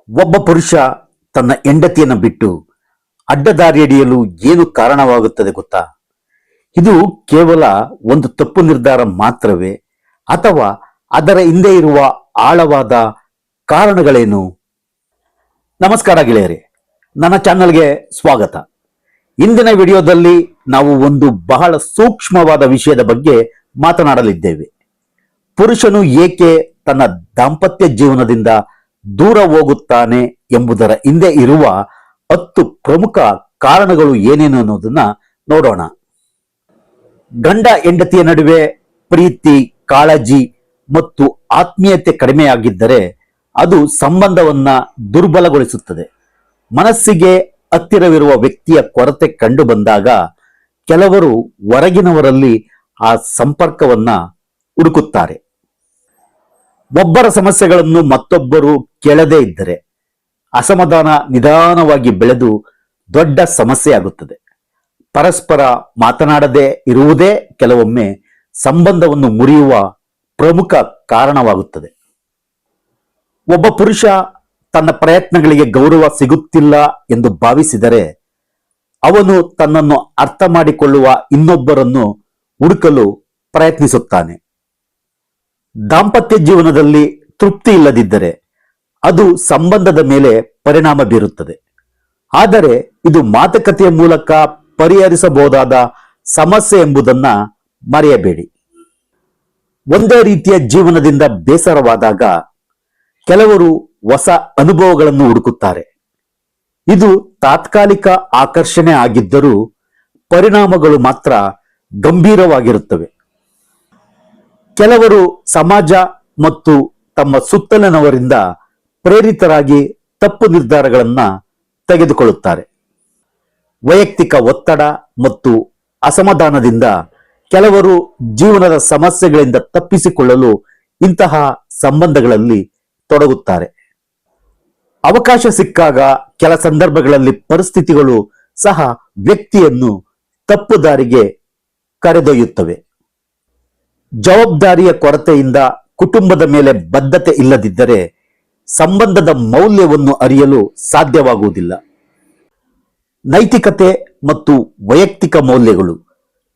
ಒಬ್ಬ ಪುರುಷ ತನ್ನ ಹೆಂಡತಿಯನ್ನು ಬಿಟ್ಟು ಅಡ್ಡದಾರಿ ಹಿಡಿಯಲು ಏನು ಕಾರಣವಾಗುತ್ತದೆ ಗೊತ್ತಾ? ಇದು ಕೇವಲ ಒಂದು ತಪ್ಪು ನಿರ್ಧಾರ ಮಾತ್ರವೇ, ಅಥವಾ ಅದರ ಹಿಂದೆ ಇರುವ ಆಳವಾದ ಕಾರಣಗಳೇನು? ನಮಸ್ಕಾರ ಗೆಳೆಯರೇ, ನನ್ನ ಚಾನಲ್ಗೆ ಸ್ವಾಗತ. ಇಂದಿನ ವಿಡಿಯೋದಲ್ಲಿ ನಾವು ಒಂದು ಬಹಳ ಸೂಕ್ಷ್ಮವಾದ ವಿಷಯದ ಬಗ್ಗೆ ಮಾತನಾಡಲಿದ್ದೇವೆ. ಪುರುಷನು ಏಕೆ ತನ್ನ ದಾಂಪತ್ಯ ಜೀವನದಿಂದ ದೂರ ಹೋಗುತ್ತಾನೆ ಎಂಬುದರ ಹಿಂದೆ ಇರುವ 10 ಪ್ರಮುಖ ಕಾರಣಗಳು ಏನೇನು ಅನ್ನೋದನ್ನ ನೋಡೋಣ. ಗಂಡ ಹೆಂಡತಿಯ ನಡುವೆ ಪ್ರೀತಿ, ಕಾಳಜಿ ಮತ್ತು ಆತ್ಮೀಯತೆ ಕಡಿಮೆಯಾಗಿದ್ದರೆ ಅದು ಸಂಬಂಧವನ್ನ ದುರ್ಬಲಗೊಳಿಸುತ್ತದೆ. ಮನಸ್ಸಿಗೆ ಹತ್ತಿರವಿರುವ ವ್ಯಕ್ತಿಯ ಕೊರತೆ ಕಂಡು ಬಂದಾಗ ಕೆಲವರು ಹೊರಗಿನವರಲ್ಲಿ ಆ ಸಂಪರ್ಕವನ್ನ ಹುಡುಕುತ್ತಾರೆ. ಒಬ್ಬರ ಸಮಸ್ಯೆಗಳನ್ನು ಮತ್ತೊಬ್ಬರು ಕೇಳದೇ ಇದ್ದರೆ ಅಸಮಾಧಾನ ನಿಧಾನವಾಗಿ ಬೆಳೆದು ದೊಡ್ಡ ಸಮಸ್ಯೆಯಾಗುತ್ತದೆ. ಪರಸ್ಪರ ಮಾತನಾಡದೆ ಇರುವುದೇ ಕೆಲವೊಮ್ಮೆ ಸಂಬಂಧವನ್ನು ಮುರಿಯುವ ಪ್ರಮುಖ ಕಾರಣವಾಗುತ್ತದೆ. ಒಬ್ಬ ಪುರುಷ ತನ್ನ ಪ್ರಯತ್ನಗಳಿಗೆ ಗೌರವ ಸಿಗುತ್ತಿಲ್ಲ ಎಂದು ಭಾವಿಸಿದರೆ ಅವನು ತನ್ನನ್ನು ಅರ್ಥ ಮಾಡಿಕೊಳ್ಳುವ ಇನ್ನೊಬ್ಬರನ್ನು ಹುಡುಕಲು ಪ್ರಯತ್ನಿಸುತ್ತಾನೆ. ದಾಂಪತ್ಯ ಜೀವನದಲ್ಲಿ ತೃಪ್ತಿ ಇಲ್ಲದಿದ್ದರೆ ಅದು ಸಂಬಂಧದ ಮೇಲೆ ಪರಿಣಾಮ ಬೀರುತ್ತದೆ. ಆದರೆ ಇದು ಮಾತುಕತೆಯ ಮೂಲಕ ಪರಿಹರಿಸಬಹುದಾದ ಸಮಸ್ಯೆ ಎಂಬುದನ್ನ ಮರೆಯಬೇಡಿ. ಒಂದೇ ರೀತಿಯ ಜೀವನದಿಂದ ಬೇಸರವಾದಾಗ ಕೆಲವರು ಹೊಸ ಅನುಭವಗಳನ್ನು ಹುಡುಕುತ್ತಾರೆ. ಇದು ತಾತ್ಕಾಲಿಕ ಆಕರ್ಷಣೆ ಆಗಿದ್ದರೂ ಪರಿಣಾಮಗಳು ಮಾತ್ರ ಗಂಭೀರವಾಗಿರುತ್ತವೆ. ಕೆಲವರು ಸಮಾಜ ಮತ್ತು ತಮ್ಮ ಸುತ್ತಲಿನವರಿಂದ ಪ್ರೇರಿತರಾಗಿ ತಪ್ಪು ನಿರ್ಧಾರಗಳನ್ನ ತೆಗೆದುಕೊಳ್ಳುತ್ತಾರೆ. ವೈಯಕ್ತಿಕ ಒತ್ತಡ ಮತ್ತು ಅಸಮಾಧಾನದಿಂದ ಕೆಲವರು ಜೀವನದ ಸಮಸ್ಯೆಗಳಿಂದ ತಪ್ಪಿಸಿಕೊಳ್ಳಲು ಇಂತಹ ಸಂಬಂಧಗಳಲ್ಲಿ ತೊಡಗುತ್ತಾರೆ. ಅವಕಾಶ ಸಿಕ್ಕಾಗ ಕೆಲ ಸಂದರ್ಭಗಳಲ್ಲಿ ಪರಿಸ್ಥಿತಿಗಳು ಸಹ ವ್ಯಕ್ತಿಯನ್ನು ತಪ್ಪು ದಾರಿಗೆ ಕರೆದೊಯ್ಯುತ್ತವೆ. ಜವಾಬ್ದಾರಿಯ ಕೊರತೆಯಿಂದ ಕುಟುಂಬದ ಮೇಲೆ ಬದ್ಧತೆ ಇಲ್ಲದಿದ್ದರೆ ಸಂಬಂಧದ ಮೌಲ್ಯವನ್ನು ಅರಿಯಲು ಸಾಧ್ಯವಾಗುವುದಿಲ್ಲ. ನೈತಿಕತೆ ಮತ್ತು ವೈಯಕ್ತಿಕ ಮೌಲ್ಯಗಳು.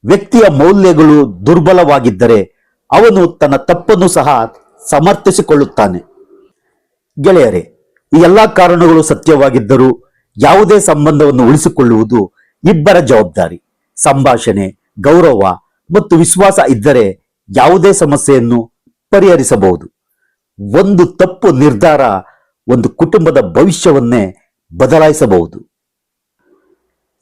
ವ್ಯಕ್ತಿಯ ಮೌಲ್ಯಗಳು ದುರ್ಬಲವಾಗಿದ್ದರೆ ಅವನು ತನ್ನ ತಪ್ಪನ್ನು ಸಹ ಸಮರ್ಥಿಸಿಕೊಳ್ಳುತ್ತಾನೆ. ಗೆಳೆಯರೇ, ಈ ಎಲ್ಲಾ ಕಾರಣಗಳು ಸತ್ಯವಾಗಿದ್ದರೂ ಯಾವುದೇ ಸಂಬಂಧವನ್ನು ಉಳಿಸಿಕೊಳ್ಳುವುದು ಇಬ್ಬರ ಜವಾಬ್ದಾರಿ. ಸಂಭಾಷಣೆ, ಗೌರವ ಮತ್ತು ವಿಶ್ವಾಸ ಇದ್ದರೆ ಯಾವುದೇ ಸಮಸ್ಯೆಯನ್ನು ಪರಿಹರಿಸಬಹುದು. ಒಂದು ತಪ್ಪು ನಿರ್ಧಾರ ಒಂದು ಕುಟುಂಬದ ಭವಿಷ್ಯವನ್ನೇ ಬದಲಾಯಿಸಬಹುದು.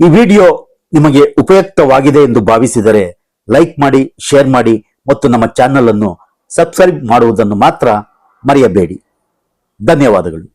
ಈ ವಿಡಿಯೋ ನಿಮಗೆ ಉಪಯುಕ್ತವಾಗಿದೆ ಎಂದು ಭಾವಿಸಿದರೆ ಲೈಕ್ ಮಾಡಿ, ಶೇರ್ ಮಾಡಿ ಮತ್ತು ನಮ್ಮ ಚಾನೆಲ್ ಅನ್ನು ಸಬ್ಸ್ಕ್ರೈಬ್ ಮಾಡುವುದನ್ನು ಮಾತ್ರ ಮರೆಯಬೇಡಿ. ಧನ್ಯವಾದಗಳು.